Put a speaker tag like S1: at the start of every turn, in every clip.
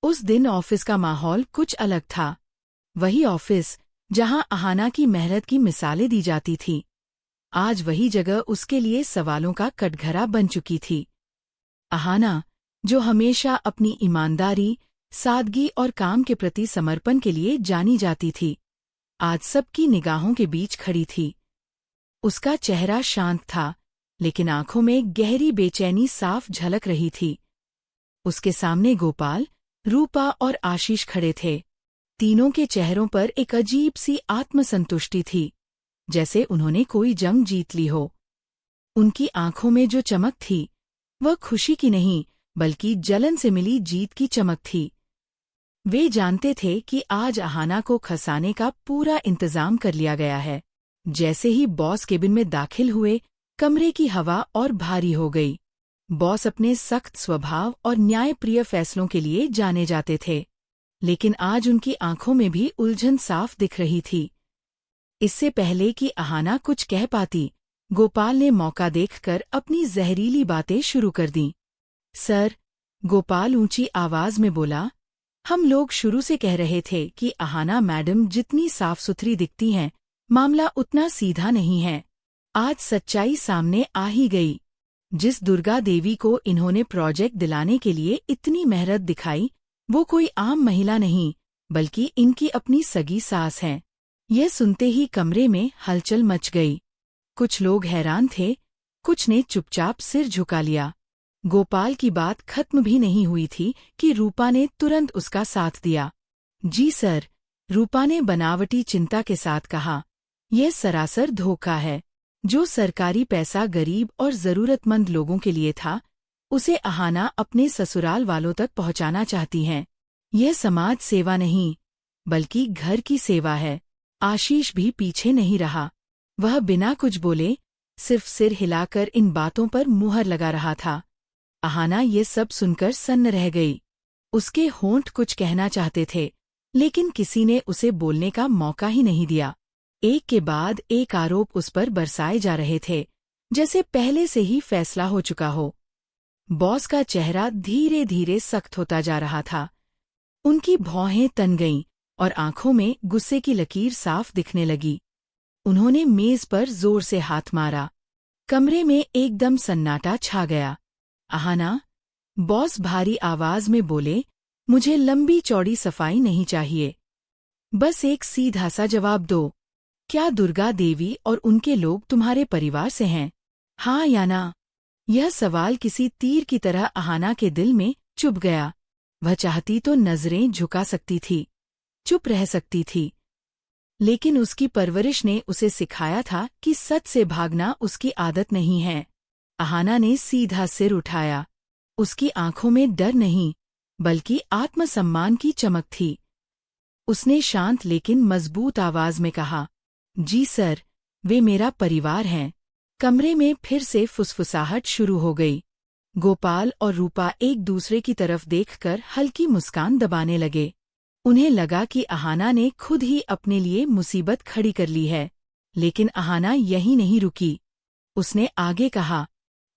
S1: उस दिन ऑफिस का माहौल कुछ अलग था। वही ऑफिस जहां अहाना की मेहनत की मिसालें दी जाती थी, आज वही जगह उसके लिए सवालों का कटघरा बन चुकी थी। अहाना, जो हमेशा अपनी ईमानदारी, सादगी और काम के प्रति समर्पण के लिए जानी जाती थी, आज सबकी निगाहों के बीच खड़ी थी। उसका चेहरा शांत था, लेकिन आंखों में गहरी बेचैनी साफ झलक रही थी। उसके सामने गोपाल, रूपा और आशीष खड़े थे। तीनों के चेहरों पर एक अजीब सी आत्मसंतुष्टि थी, जैसे उन्होंने कोई जंग जीत ली हो। उनकी आंखों में जो चमक थी, वह खुशी की नहीं, बल्कि जलन से मिली जीत की चमक थी। वे जानते थे कि आज अहाना को खसाने का पूरा इंतजाम कर लिया गया है। जैसे ही बॉस केबिन में दाखिल हुए, कमरे की हवा और भारी हो गई। बॉस अपने सख्त स्वभाव और न्यायप्रिय फैसलों के लिए जाने जाते थे, लेकिन आज उनकी आंखों में भी उलझन साफ दिख रही थी। इससे पहले कि अहाना कुछ कह पाती, गोपाल ने मौका देखकर अपनी जहरीली बातें शुरू कर दीं। सर, गोपाल ऊंची आवाज में बोला, हम लोग शुरू से कह रहे थे कि अहाना मैडम जितनी साफ सुथरी दिखती हैं, मामला उतना सीधा नहीं है। आज सच्चाई सामने आ ही गई। जिस दुर्गा देवी को इन्होंने प्रोजेक्ट दिलाने के लिए इतनी मेहनत दिखाई, वो कोई आम महिला नहीं, बल्कि इनकी अपनी सगी सास है। यह सुनते ही कमरे में हलचल मच गई। कुछ लोग हैरान थे, कुछ ने चुपचाप सिर झुका लिया। गोपाल की बात खत्म भी नहीं हुई थी कि रूपा ने तुरंत उसका साथ दिया। जी सर, रूपा ने बनावटी चिंता के साथ कहा, यह सरासर धोखा है। जो सरकारी पैसा गरीब और जरूरतमंद लोगों के लिए था, उसे अहाना अपने ससुराल वालों तक पहुंचाना चाहती हैं। यह समाज सेवा नहीं, बल्कि घर की सेवा है। आशीष भी पीछे नहीं रहा। वह बिना कुछ बोले, सिर्फ सिर हिलाकर इन बातों पर मुहर लगा रहा था। अहाना ये सब सुनकर सन्न रह गई। उसके होंठ कुछ कहना चाहते थे, लेकिन किसी ने उसे बोलने का मौका ही नहीं दिया। एक के बाद एक आरोप उस पर बरसाए जा रहे थे, जैसे पहले से ही फैसला हो चुका हो। बॉस का चेहरा धीरे धीरे सख्त होता जा रहा था। उनकी भौहें तन गईं और आंखों में गुस्से की लकीर साफ दिखने लगी। उन्होंने मेज पर जोर से हाथ मारा। कमरे में एकदम सन्नाटा छा गया। अहाना, बॉस भारी आवाज में बोले, मुझे लंबी चौड़ी सफाई नहीं चाहिए। बस एक सीधा सा जवाब दो। क्या दुर्गा देवी और उनके लोग तुम्हारे परिवार से हैं? हाँ या ना? यह सवाल किसी तीर की तरह अहाना के दिल में चुभ गया। वह चाहती तो नजरें झुका सकती थी, चुप रह सकती थी, लेकिन उसकी परवरिश ने उसे सिखाया था कि सच से भागना उसकी आदत नहीं है। अहाना ने सीधा सिर उठाया। उसकी आंखों में डर नहीं, बल्कि आत्मसम्मान की चमक थी। उसने शांत लेकिन मजबूत आवाज में कहा, जी सर, वे मेरा परिवार हैं। कमरे में फिर से फुसफुसाहट शुरू हो गई। गोपाल और रूपा एक दूसरे की तरफ देखकर हल्की मुस्कान दबाने लगे। उन्हें लगा कि अहाना ने खुद ही अपने लिए मुसीबत खड़ी कर ली है। लेकिन अहाना यहीं नहीं रुकी। उसने आगे कहा,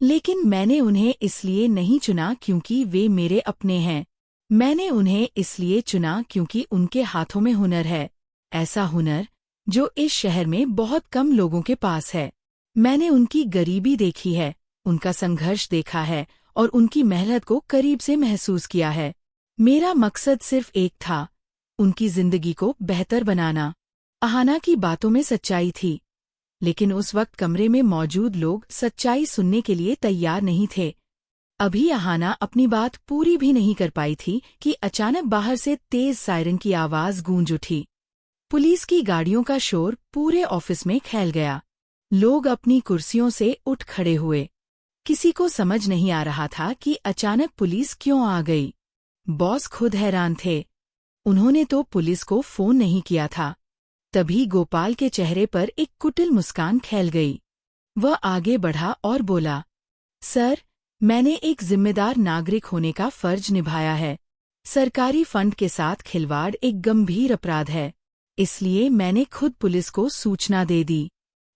S1: लेकिन मैंने उन्हें इसलिए नहीं चुना क्योंकि वे मेरे अपने हैं। मैंने उन्हें इसलिए चुना क्योंकि उनके हाथों में हुनर है, ऐसा हुनर जो इस शहर में बहुत कम लोगों के पास है। मैंने उनकी गरीबी देखी है, उनका संघर्ष देखा है और उनकी मेहनत को करीब से महसूस किया है। मेरा मकसद सिर्फ एक था, उनकी जिंदगी को बेहतर बनाना। अहाना की बातों में सच्चाई थी, लेकिन उस वक्त कमरे में मौजूद लोग सच्चाई सुनने के लिए तैयार नहीं थे। अभी अहाना अपनी बात पूरी भी नहीं कर पाई थी कि अचानक बाहर से तेज सायरन की आवाज गूंज उठी। पुलिस की गाड़ियों का शोर पूरे ऑफिस में फैल गया। लोग अपनी कुर्सियों से उठ खड़े हुए। किसी को समझ नहीं आ रहा था कि अचानक पुलिस क्यों आ गई। बॉस खुद हैरान थे। उन्होंने तो पुलिस को फोन नहीं किया था। तभी गोपाल के चेहरे पर एक कुटिल मुस्कान फैल गई। वह आगे बढ़ा और बोला, सर, मैंने एक जिम्मेदार नागरिक होने का फर्ज निभाया है। सरकारी फंड के साथ खिलवाड़ एक गंभीर अपराध है, इसलिए मैंने खुद पुलिस को सूचना दे दी।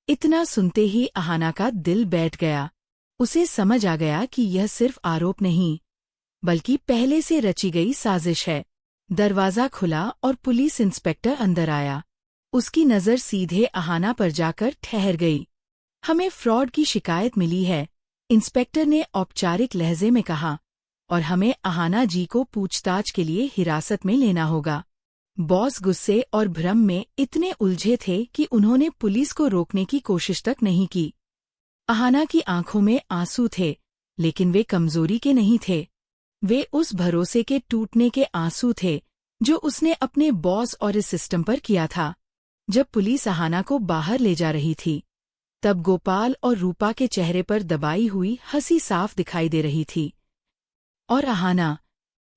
S1: इतना सुनते ही अहाना का दिल बैठ गया। उसे समझ आ गया कि यह सिर्फ आरोप नहीं, बल्कि पहले से रची गई साजिश है। दरवाज़ा खुला और पुलिस इंस्पेक्टर अंदर आया। उसकी नज़र सीधे अहाना पर जाकर ठहर गई। हमें फ्रॉड की शिकायत मिली है, इंस्पेक्टर ने औपचारिक लहजे में कहा, और हमें अहाना जी को पूछताछ के लिए हिरासत में लेना होगा। बॉस गुस्से और भ्रम में इतने उलझे थे कि उन्होंने पुलिस को रोकने की कोशिश तक नहीं की। अहाना की आंखों में आंसू थे, लेकिन वे कमजोरी के नहीं थे। वे उस भरोसे के टूटने के आंसू थे जो उसने अपने बॉस और इस सिस्टम पर किया था। जब पुलिस अहाना को बाहर ले जा रही थी, तब गोपाल और रूपा के चेहरे पर दबाई हुई हंसी साफ दिखाई दे रही थी। और अहाना,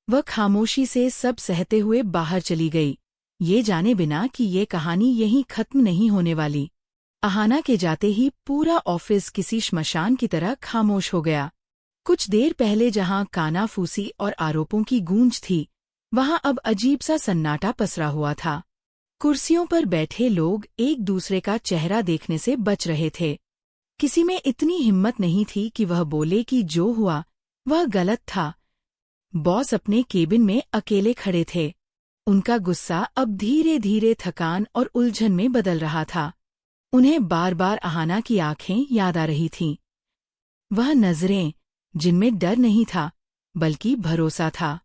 S1: वह खामोशी से सब सहते हुए बाहर चली गई, ये जाने बिना कि ये कहानी यहीं खत्म नहीं होने वाली। अहाना के जाते ही पूरा ऑफिस किसी श्मशान की तरह खामोश हो गया। कुछ देर पहले जहां कानाफूसी और आरोपों की गूंज थी, वहां अब अजीब सा सन्नाटा पसरा हुआ था। कुर्सियों पर बैठे लोग एक दूसरे का चेहरा देखने से बच रहे थे। किसी में इतनी हिम्मत नहीं थी कि वह बोले कि जो हुआ वह गलत था। बॉस अपने केबिन में अकेले खड़े थे। उनका गुस्सा अब धीरे धीरे थकान और उलझन में बदल रहा था। उन्हें बार बार अहाना की आंखें याद आ रही थीं। वह नजरें जिनमें डर नहीं था, बल्कि भरोसा था।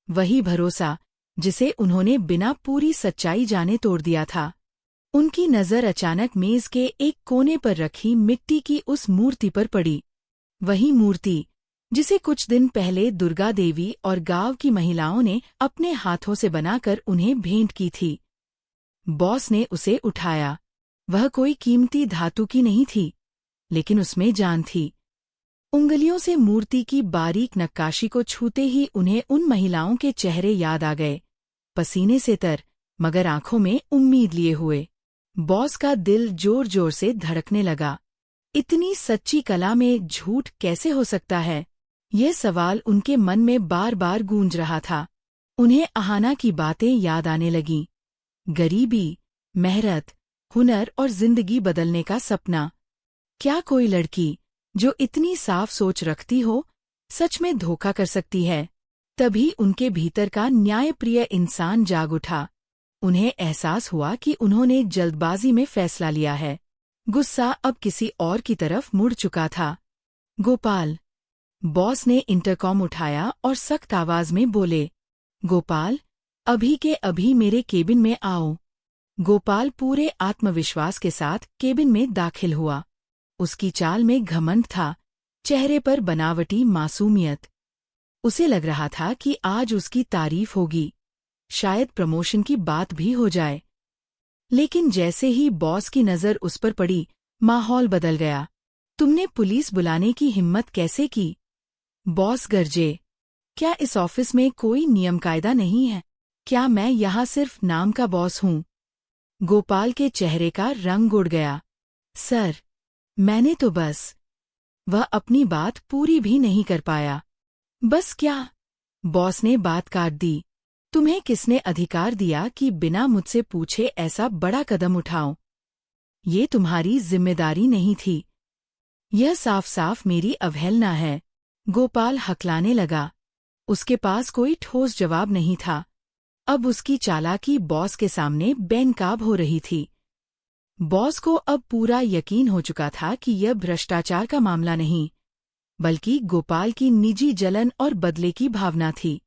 S1: वही भरोसा जिसे उन्होंने बिना पूरी सच्चाई जाने तोड़ दिया था। उनकी नज़र अचानक मेज के एक कोने पर रखी मिट्टी की उस मूर्ति पर पड़ी। वही मूर्ति जिसे कुछ दिन पहले दुर्गा देवी और गांव की महिलाओं ने अपने हाथों से बनाकर उन्हें भेंट की थी। बॉस ने उसे उठाया। वह कोई कीमती धातु की नहीं थी, लेकिन उसमें जान थी। उंगलियों से मूर्ति की बारीक नक्काशी को छूते ही उन्हें उन महिलाओं के चेहरे याद आ गए, पसीने से तर, मगर आंखों में उम्मीद लिए हुए। बॉस का दिल जोर जोर से धड़कने लगा। इतनी सच्ची कला में झूठ कैसे हो सकता है? यह सवाल उनके मन में बार बार गूंज रहा था। उन्हें अहाना की बातें याद आने लगीं। गरीबी, मेहनत, हुनर और जिंदगी बदलने का सपना। क्या कोई लड़की जो इतनी साफ सोच रखती हो, सच में धोखा कर सकती है? तभी उनके भीतर का न्यायप्रिय इंसान जाग उठा। उन्हें एहसास हुआ कि उन्होंने जल्दबाजी में फैसला लिया है। गुस्सा अब किसी और की तरफ मुड़ चुका था। गोपाल, बॉस ने इंटरकॉम उठाया और सख्त आवाज में बोले, गोपाल, अभी के अभी मेरे केबिन में आओ। गोपाल पूरे आत्मविश्वास के साथ केबिन में दाखिल हुआ। उसकी चाल में घमंड था, चेहरे पर बनावटी मासूमियत। उसे लग रहा था कि आज उसकी तारीफ होगी, शायद प्रमोशन की बात भी हो जाए। लेकिन जैसे ही बॉस की नज़र उस पर पड़ी, माहौल बदल गया। तुमने पुलिस बुलाने की हिम्मत कैसे की? बॉस गरजे। क्या इस ऑफिस में कोई नियम कायदा नहीं है? क्या मैं यहाँ सिर्फ नाम का बॉस हूँ? गोपाल के चेहरे का रंग उड़ गया। सर, मैंने तो बस। वह अपनी बात पूरी भी नहीं कर पाया। बस क्या? बॉस ने बात काट दी। तुम्हें किसने अधिकार दिया कि बिना मुझसे पूछे ऐसा बड़ा कदम उठाओ? ये तुम्हारी जिम्मेदारी नहीं थी। यह साफ साफ मेरी अवहेलना है। गोपाल हकलाने लगा। उसके पास कोई ठोस जवाब नहीं था। अब उसकी चालाकी बॉस के सामने बेनकाब हो रही थी। बॉस को अब पूरा यकीन हो चुका था कि यह भ्रष्टाचार का मामला नहीं, बल्कि गोपाल की निजी जलन और बदले की भावना थी।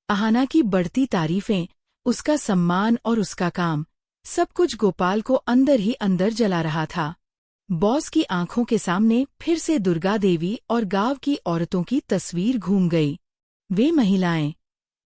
S1: अहाना की बढ़ती तारीफें, उसका सम्मान और उसका काम, सब कुछ गोपाल को अंदर ही अंदर जला रहा था। बॉस की आंखों के सामने फिर से दुर्गा देवी और गांव की औरतों की तस्वीर घूम गई। वे महिलाएं